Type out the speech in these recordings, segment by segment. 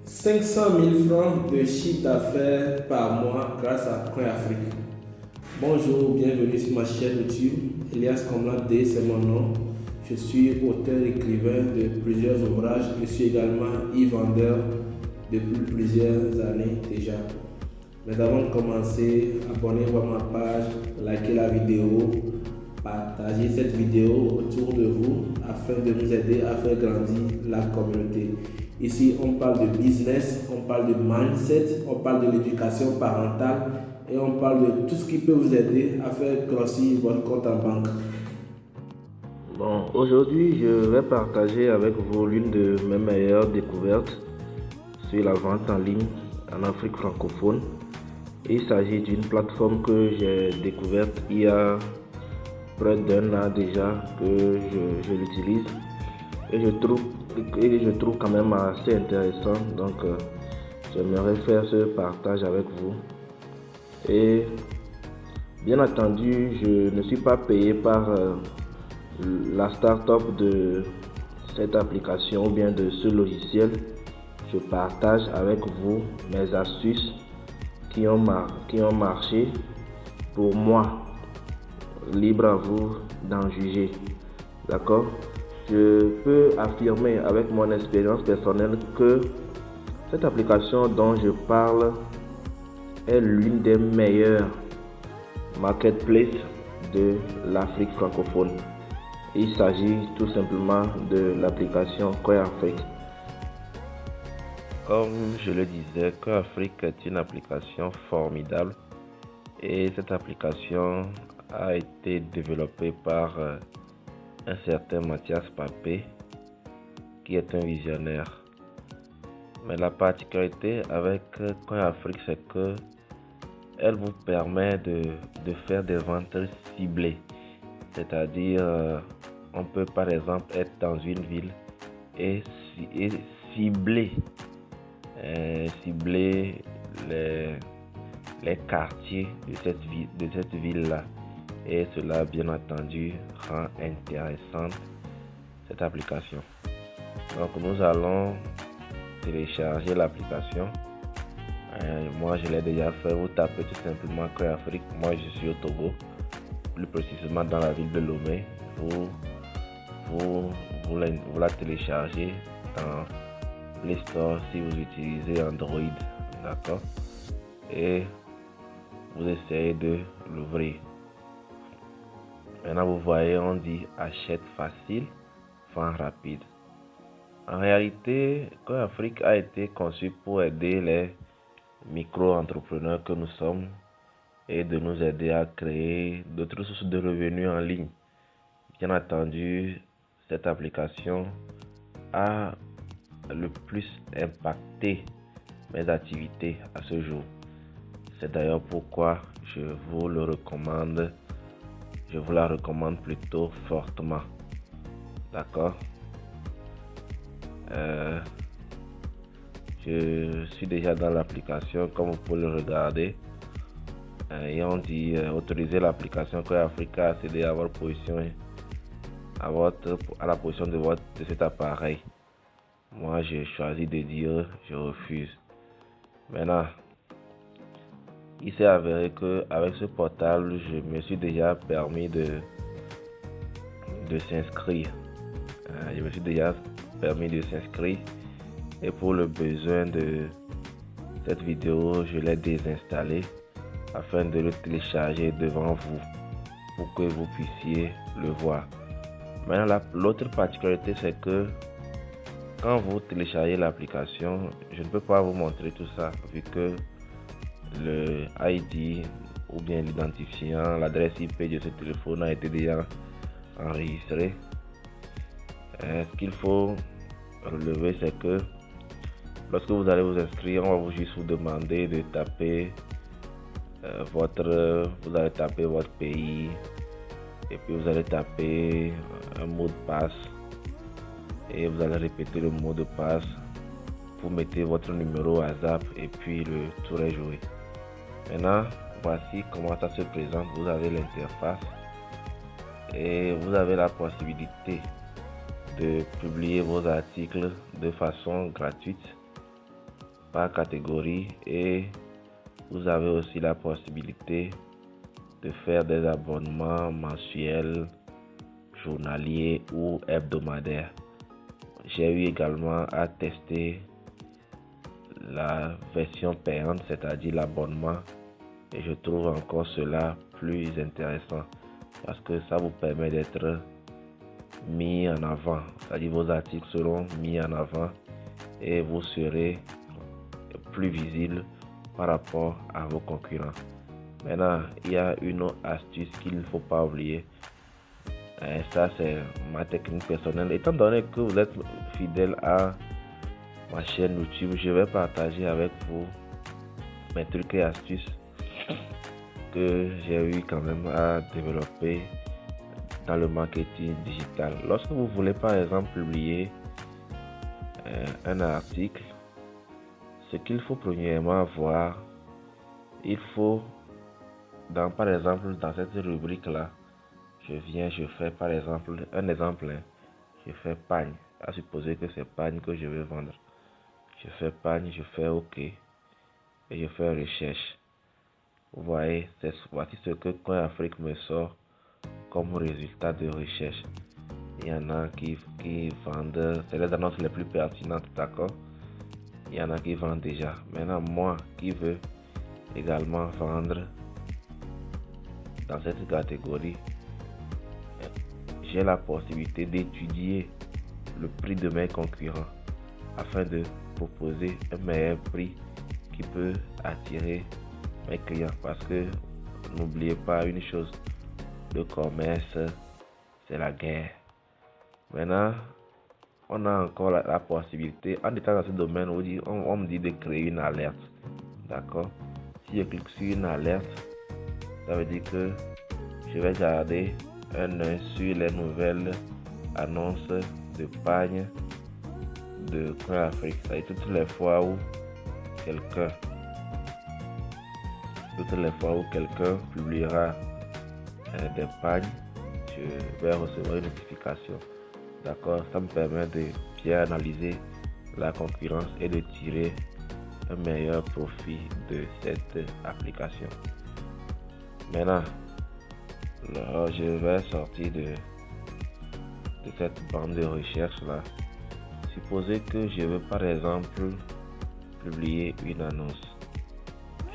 500 000 francs de chiffre d'affaires par mois grâce à CoinAfrique. Bonjour, bienvenue sur ma chaîne YouTube. Elias Komla D, c'est mon nom. Je suis auteur-écrivain de plusieurs ouvrages. Je suis également e-vendeur depuis plusieurs années déjà. Mais avant de commencer, abonnez-vous à ma page, likez la vidéo, partagez cette vidéo autour de vous afin de nous aider à faire grandir la communauté. Ici, on parle de business, on parle de mindset, on parle de l'éducation parentale et on parle de tout ce qui peut vous aider à faire grossir votre compte en banque. Bon, aujourd'hui, je vais partager avec vous l'une de mes meilleures découvertes sur la vente en ligne en Afrique francophone. Il s'agit d'une plateforme que j'ai découverte il y a près d'un an déjà que je l'utilise et je trouve quand même assez intéressant. Donc, j'aimerais faire ce partage avec vous. Et bien entendu, je ne suis pas payé par la start-up de cette application ou bien de ce logiciel. Je partage avec vous mes astuces qui ont marché pour moi. Libre à vous d'en juger. D'accord? Je peux affirmer avec mon expérience personnelle que cette application dont je parle est l'une des meilleures marketplaces de l'Afrique francophone. Il s'agit tout simplement de l'application CoinAfrique. Comme je le disais, CoinAfrique est une application formidable et cette application a été développée par un certain Mathias Papé qui est un visionnaire. Mais la particularité avec CoinAfrique, c'est que elle vous permet de faire des ventes ciblées. C'est-à-dire, on peut par exemple être dans une ville et cibler les quartiers de cette ville-là. Et cela, bien entendu, rend intéressante cette application. Donc, nous allons télécharger l'application. Moi, je l'ai déjà fait. Vous tapez tout simplement CoinAfrique. Moi, je suis au Togo, plus précisément dans la ville de Lomé. Vous la téléchargez dans Play Store si vous utilisez Android. D'accord? Et vous essayez de l'ouvrir. Maintenant, vous voyez, on dit achète facile, vend rapide. En réalité, CoinAfrique a été conçu pour aider les micro-entrepreneurs que nous sommes et de nous aider à créer d'autres sources de revenus en ligne. Bien entendu, cette application a le plus impacté mes activités à ce jour. C'est d'ailleurs pourquoi je vous la recommande plutôt fortement. D'accord? Je suis déjà dans l'application, comme vous pouvez le regarder. Et on dit autoriser l'application CoinAfrique à accéder à votre position, à la position de cet appareil. Moi, j'ai choisi de dire je refuse. Maintenant, il s'est avéré qu'avec ce portable, je me suis déjà permis de s'inscrire. Et pour le besoin de cette vidéo, je l'ai désinstallé afin de le télécharger devant vous pour que vous puissiez le voir. Maintenant, l'autre particularité, c'est que quand vous téléchargez l'application, je ne peux pas vous montrer tout ça vu que le ID ou bien l'identifiant, l'adresse IP de ce téléphone a été déjà enregistré. Ce qu'il faut relever, c'est que lorsque vous allez vous inscrire, on va juste vous demander de taper vous allez taper votre pays et puis vous allez taper un mot de passe et vous allez répéter le mot de passe. Vous mettez votre numéro WhatsApp et puis le tour est joué. Maintenant, voici comment ça se présente. Vous avez l'interface et vous avez la possibilité de publier vos articles de façon gratuite par catégorie et vous avez aussi la possibilité de faire des abonnements mensuels, journaliers ou hebdomadaires. J'ai eu également à tester la version payante, c'est-à-dire l'abonnement, et je trouve encore cela plus intéressant parce que ça vous permet d'être mis en avant, c'est-à-dire vos articles seront mis en avant et vous serez plus visible par rapport à vos concurrents. Maintenant, il y a une autre astuce qu'il ne faut pas oublier. Et ça, c'est ma technique personnelle. Étant donné que vous êtes fidèle à ma chaîne YouTube, je vais partager avec vous mes trucs et astuces que j'ai eu quand même à développer dans le marketing digital. Lorsque vous voulez par exemple publier un article, ce qu'il faut premièrement voir, il faut par exemple dans cette rubrique là, je fais par exemple un exemple, je fais pagne, à supposer que c'est pagne que je vais vendre. Je fais pagne, je fais OK et je fais recherche. Vous voyez, voici ce que Coin Afrique me sort comme résultat de recherche. Il y en a qui vendent, c'est les annonces les plus pertinentes, d'accord? Il y en a qui vendent déjà. Maintenant, moi qui veux également vendre dans cette catégorie, j'ai la possibilité d'étudier le prix de mes concurrents afin de proposer un meilleur prix qui peut attirer mes clients. Parce que n'oubliez pas une chose, le commerce, c'est la guerre. Maintenant, on a encore la possibilité, en étant dans ce domaine, on me dit de créer une alerte. D'accord? Si je clique sur une alerte, ça veut dire que je vais garder un œil sur les nouvelles annonces de pagne de Coin Afrique. C'est-à-dire toutes les fois où quelqu'un publiera des pagnes, je vais recevoir une notification. D'accord, ça me permet de bien analyser la concurrence et de tirer un meilleur profit de cette application. Maintenant, je vais sortir de cette bande de recherche là. Supposez que je veux par exemple publier une annonce.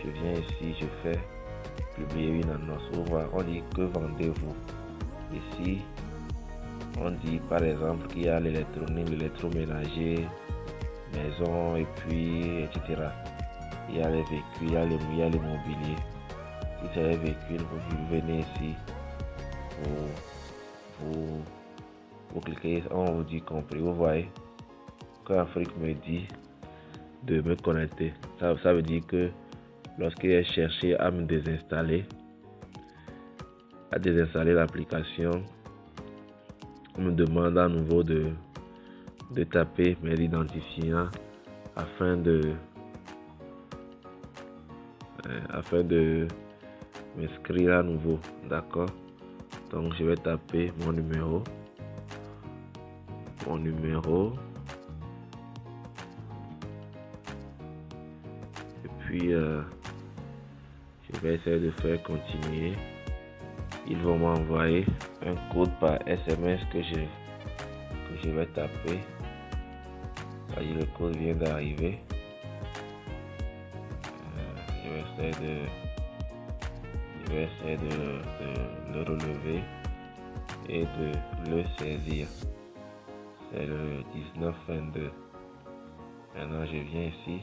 Je viens ici, je fais publier une annonce. On dit que vendez-vous. Ici, on dit par exemple qu'il y a l'électronique, l'électroménager, maison et puis etc. Il y a les véhicules, il y a l'immobilier. Si c'est les véhicules, vous venez ici, vous cliquez, on vous dit compris. Vous voyez, quand Afrique me dit de me connecter, ça veut dire que lorsqu'il a cherché à me désinstaller, l'application, on me demande à nouveau de taper mes identifiants afin de m'inscrire à nouveau. D'accord? Donc je vais taper mon numéro. Et puis je vais essayer de faire continuer. Ils vont m'envoyer un code par SMS que je vais taper. Le code vient d'arriver. Je vais essayer de le relever et de le saisir. C'est le 1922. Maintenant je viens ici.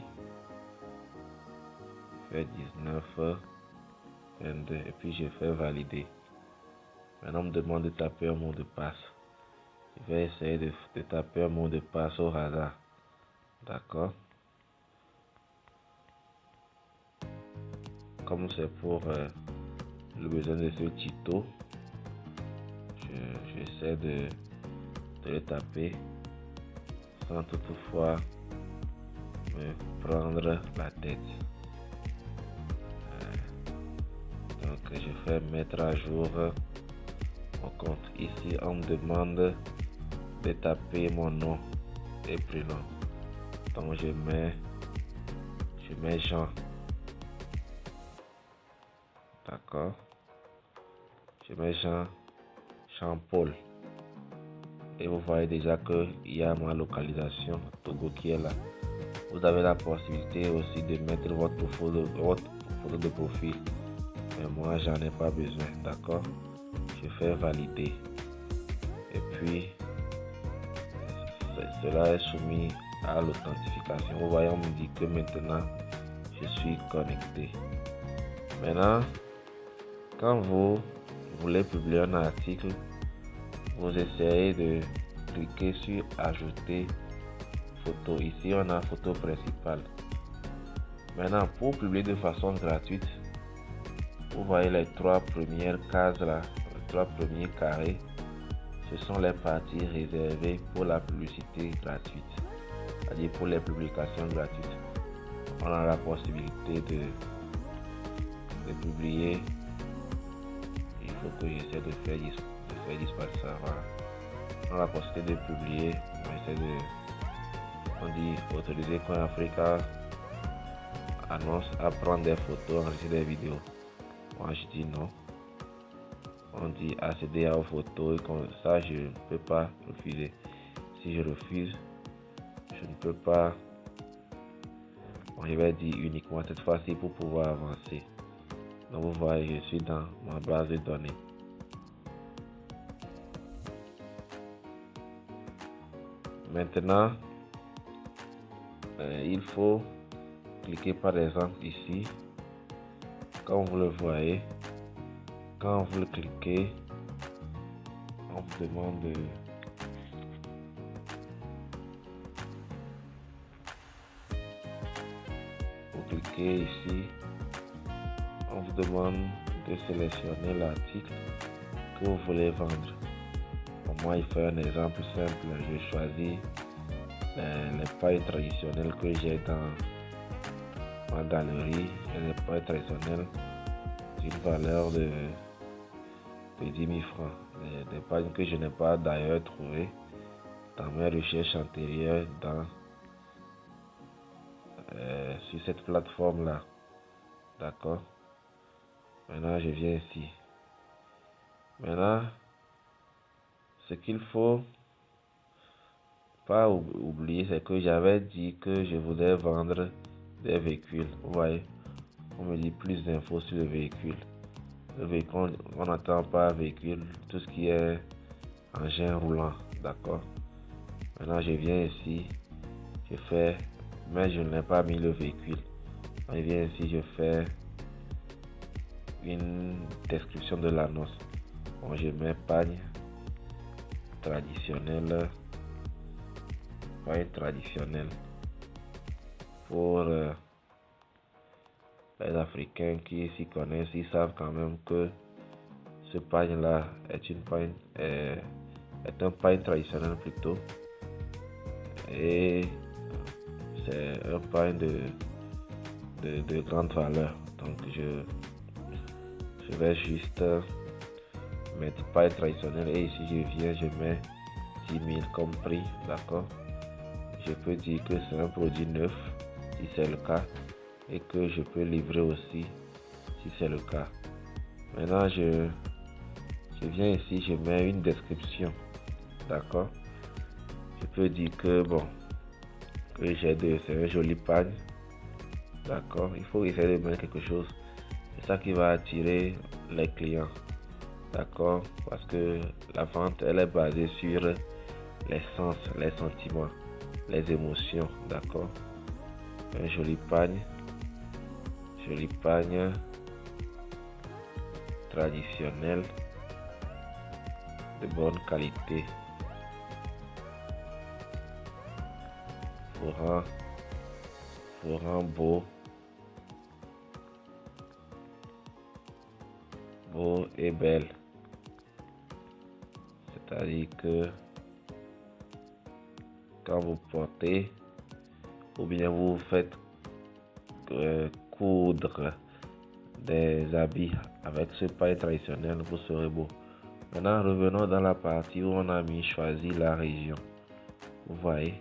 Je fais 1922 et puis je fais valider. Maintenant on me demande de taper un mot de passe. Je vais essayer de taper un mot de passe au hasard. D'accord? Comme c'est pour le besoin de ce tuto, j'essaie de le taper sans toutefois me prendre la tête. Donc je fais mettre à jour mon compte. Ici on me demande de taper mon nom et prénom. Donc je mets je mets Jean. D'accord. Je mets Jean-Paul. Et vous voyez déjà qu'il y a ma localisation Togo qui est là. Vous avez la possibilité aussi de mettre votre photo de profil. Mais moi, j'en ai pas besoin. D'accord. Je fais valider. Et puis, cela est soumis à l'authentification. Vous voyez, on me dit que maintenant, je suis connecté. Maintenant, quand vous voulez publier un article, vous essayez de cliquer sur ajouter photo. Ici, on a photo principale. Maintenant, pour publier de façon gratuite, vous voyez les 3 premières cases là, les 3 premiers carrés. Ce sont les parties réservées pour la publicité gratuite, c'est-à-dire pour les publications gratuites. On a la possibilité de publier. Il faut que j'essaie de faire disparaître ça. Voilà. On a la possibilité de publier. On dit autoriser Coin Africa annonce à prendre des photos, enregistrer des vidéos. Moi je dis non. On dit accéder aux photos et comme ça je ne peux pas refuser. Si je refuse, je ne peux pas. Bon, je vais dire uniquement cette fois-ci pour pouvoir avancer. Donc vous voyez, je suis dans ma base de données. Maintenant, il faut cliquer par exemple ici. Comme vous le voyez, quand vous le cliquez, on vous demande de cliquer ici. On vous demande de sélectionner l'article que vous voulez vendre. Pour moi, il faut un exemple simple. Je choisis les pailles traditionnelles que j'ai dans ma galerie. Et les pailles traditionnelles d'une valeur de 10 000 francs. Des pailles que je n'ai pas d'ailleurs trouvées dans mes recherches antérieures sur cette plateforme là. D'accord. Maintenant je viens ici. Maintenant ce qu'il faut pas oublier, c'est que j'avais dit que je voulais vendre des véhicules. Vous voyez, on me dit plus d'infos sur le véhicule. Le véhicule, on n'attend pas véhicule, tout ce qui est engin roulant. D'accord. Maintenant je viens ici, je fais, mais je n'ai pas mis le véhicule. Je viens ici, je fais une description de l'annonce. Bon, je mets pagne traditionnelle, pour les Africains qui s'y connaissent. Ils savent quand même que ce pagne là est un pagne traditionnel plutôt, et c'est un pagne de grande valeur. Donc je vais juste mettre paille traditionnelle et ici je viens, je mets 10 000 comme prix. D'accord. Je peux dire que c'est un produit neuf si c'est le cas, et que je peux livrer aussi si c'est le cas. Maintenant je viens ici, je mets une description. D'accord. Je peux dire que bon, que c'est un joli pagne. D'accord. Il faut essayer de mettre quelque chose. C'est ça qui va attirer les clients. D'accord. Parce que la vente, elle est basée sur les sens, les sentiments, les émotions. D'accord. Un joli pagne traditionnel de bonne qualité. Fourrant beau et belle. C'est-à-dire que quand vous portez ou bien vous faites coudre des habits avec ce paille traditionnel, vous serez beau. Maintenant, revenons dans la partie où on a choisi la région. Vous voyez.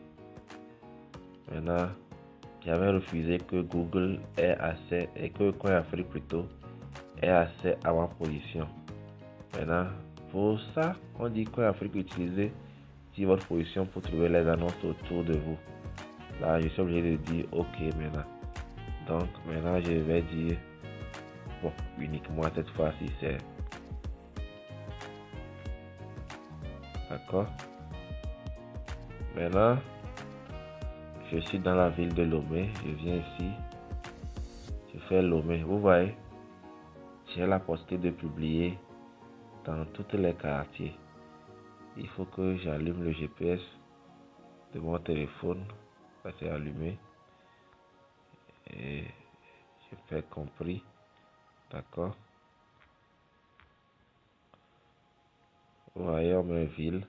Maintenant, j'avais refusé que Google ait accès et que Coinafrique plutôt ait accès à ma position. Maintenant, pour ça, on dit Coinafrique utilisez votre position pour trouver les annonces autour de vous. Là, je suis obligé de dire OK maintenant. Donc, maintenant, je vais dire bon, uniquement cette fois-ci, c'est d'accord. Maintenant, je suis dans la ville de Lomé. Je viens ici. Je fais Lomé. Vous voyez, j'ai la possibilité de publier dans tous les quartiers. Il faut que j'allume le GPS de mon téléphone. Ça c'est allumé. Et je fais compris. D'accord. Vous voyez, on met ville.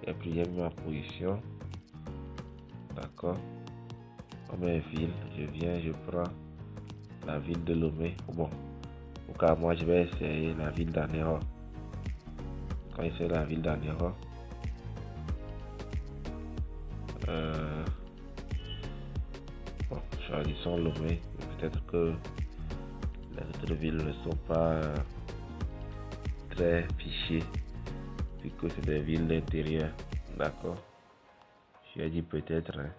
Et puis j'ai mis ma position. D'accord. On met ville. Je viens, je prends la ville de Lomé. Bon. Au cas moi, je vais essayer la ville d'Anéro. Quand c'est la ville d'Anéro, bon, choisissons Lomé. Peut-être que les autres villes ne sont pas très fichées, puisque c'est des villes d'intérieur. D'accord. Je dit peut-être. Hein.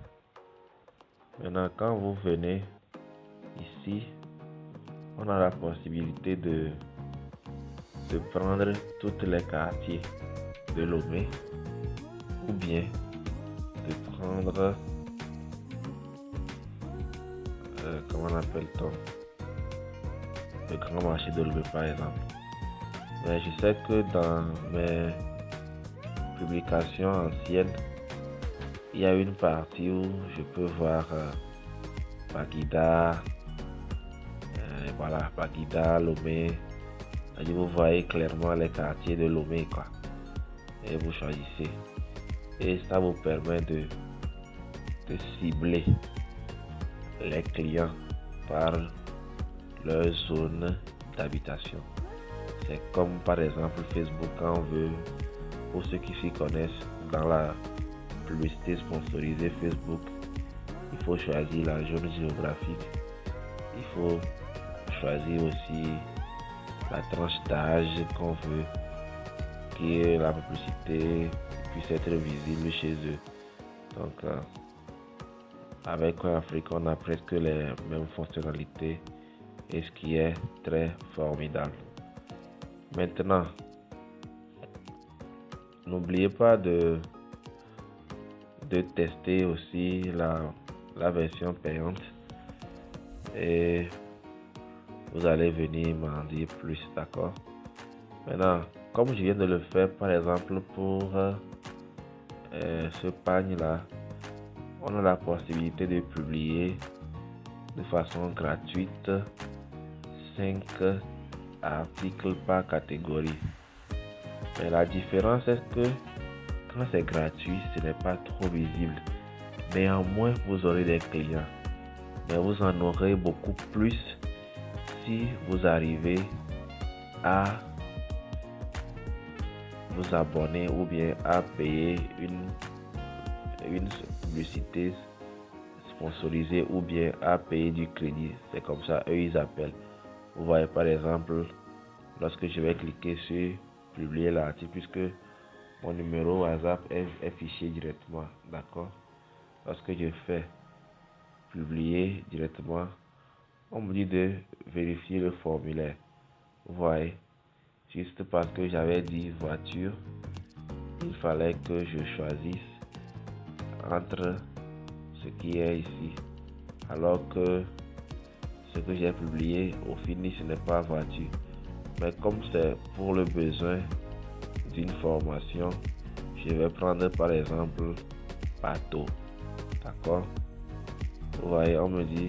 Maintenant, quand vous venez ici, on a la possibilité de prendre tous les quartiers de Lomé ou bien de prendre comment on appelle-t-on le grand marché de Lomé par exemple. Mais je sais que dans mes publications anciennes, il y a une partie où je peux voir Baguida, voilà, Baguida, Lomé. Et vous voyez clairement les quartiers de Lomé, quoi. Et vous choisissez. Et ça vous permet de cibler les clients par leur zone d'habitation. C'est comme par exemple Facebook, quand on veut, pour ceux qui s'y connaissent, dans la publicité sponsorisée Facebook, il faut choisir la zone géographique. Il faut choisir aussi la tranche d'âge qu'on veut, que la publicité puisse être visible chez eux. Donc, avec Coinafrique, on a presque les mêmes fonctionnalités et ce qui est très formidable. Maintenant, n'oubliez pas de tester aussi la version payante et vous allez venir m'en dire plus, d'accord? Maintenant, comme je viens de le faire par exemple pour ce pagne là, on a la possibilité de publier de façon gratuite 5 articles par catégorie. Mais la différence est que quand c'est gratuit, ce n'est pas trop visible. Néanmoins, vous aurez des clients, mais vous en aurez beaucoup plus si vous arrivez à vous abonner ou bien à payer une publicité sponsorisée ou bien à payer du crédit. C'est comme ça, eux ils appellent. Vous voyez par exemple, lorsque je vais cliquer sur publier l'article, puisque mon numéro WhatsApp est fiché directement, d'accord? Lorsque je fais publier directement, on me dit de vérifier le formulaire. Vous voyez, juste parce que j'avais dit voiture, il fallait que je choisisse entre ce qui est ici, alors que ce que j'ai publié au fini ce n'est pas voiture. Mais comme c'est pour le besoin d'une formation, je vais prendre par exemple bateau, d'accord? Vous voyez, on me dit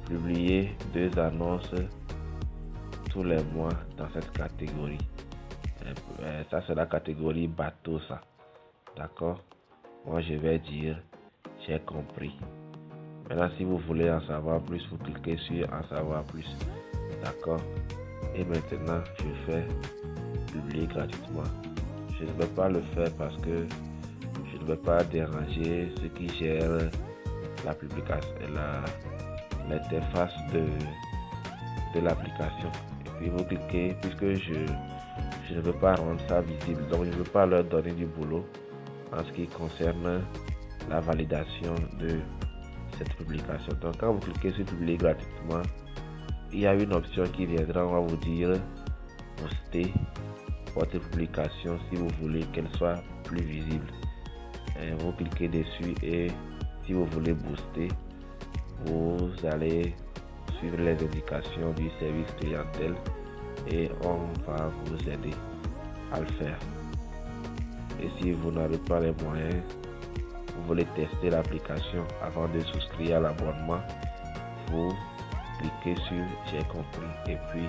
publier 2 annonces tous les mois dans cette catégorie. Ça c'est la catégorie bateau, ça, d'accord? Moi je vais dire j'ai compris. Maintenant si vous voulez en savoir plus, vous cliquez sur en savoir plus, d'accord? Et maintenant je fais publier gratuitement. Je ne vais pas le faire parce que je ne veux pas déranger ceux qui gèrent la publication, l'interface de l'application. Et puis vous cliquez, puisque je ne veux pas rendre ça visible, donc je ne veux pas leur donner du boulot en ce qui concerne la validation de cette publication. Donc quand vous cliquez sur publier gratuitement, il y a une option qui viendra, on va vous dire booster votre publication si vous voulez qu'elle soit plus visible. Et vous cliquez dessus et si vous voulez booster, vous allez suivre les indications du service clientèle et on va vous aider à le faire. Et si vous n'avez pas les moyens, vous voulez tester l'application avant de souscrire à l'abonnement, vous cliquez sur j'ai compris et puis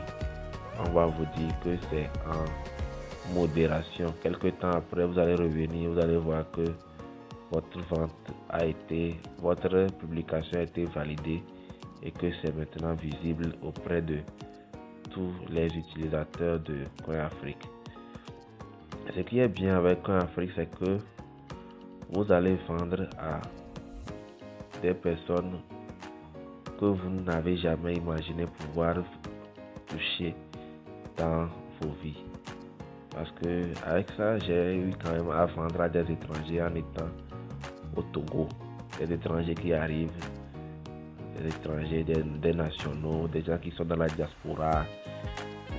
on va vous dire que c'est en modération. Quelque temps après, vous allez revenir, vous allez voir que votre publication a été validée et que c'est maintenant visible auprès de tous les utilisateurs de CoinAfrique. Ce qui est bien avec CoinAfrique, c'est que vous allez vendre à des personnes que vous n'avez jamais imaginé pouvoir toucher dans vos vies. Parce que avec ça, j'ai eu quand même à vendre à des étrangers en étant au Togo. Des étrangers qui arrivent, des étrangers, des nationaux, des gens qui sont dans la diaspora.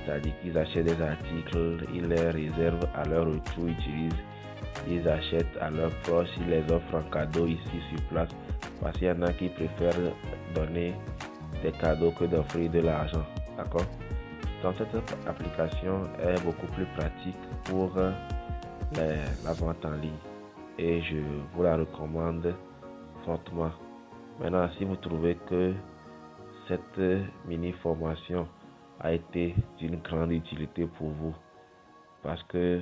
C'est-à-dire qu'ils achètent des articles, ils les réservent à leur retour, ils achètent à leurs proches, ils les offrent en cadeau ici sur place. Parce qu'il y en a qui préfèrent donner des cadeaux que d'offrir de l'argent. D'accord? Donc cette application est beaucoup plus pratique pour la vente en ligne et je vous la recommande fortement. Maintenant, si vous trouvez que cette mini formation a été d'une grande utilité pour vous, parce que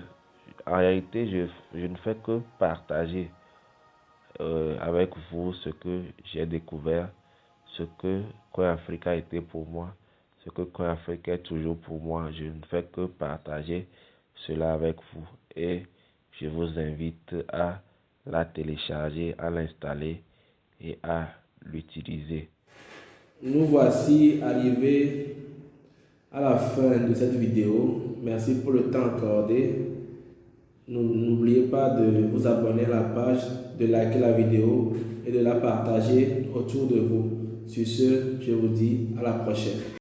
en réalité je ne fais que partager avec vous ce que j'ai découvert, ce que CoinAfrique a été pour moi, ce que CoinAfrique est toujours pour moi. Je ne fais que partager cela avec vous et je vous invite à la télécharger, à l'installer et à l'utiliser. Nous voici arrivés à la fin de cette vidéo. Merci pour le temps accordé. N'oubliez pas de vous abonner à la page, de liker la vidéo et de la partager autour de vous. Sur ce, je vous dis à la prochaine.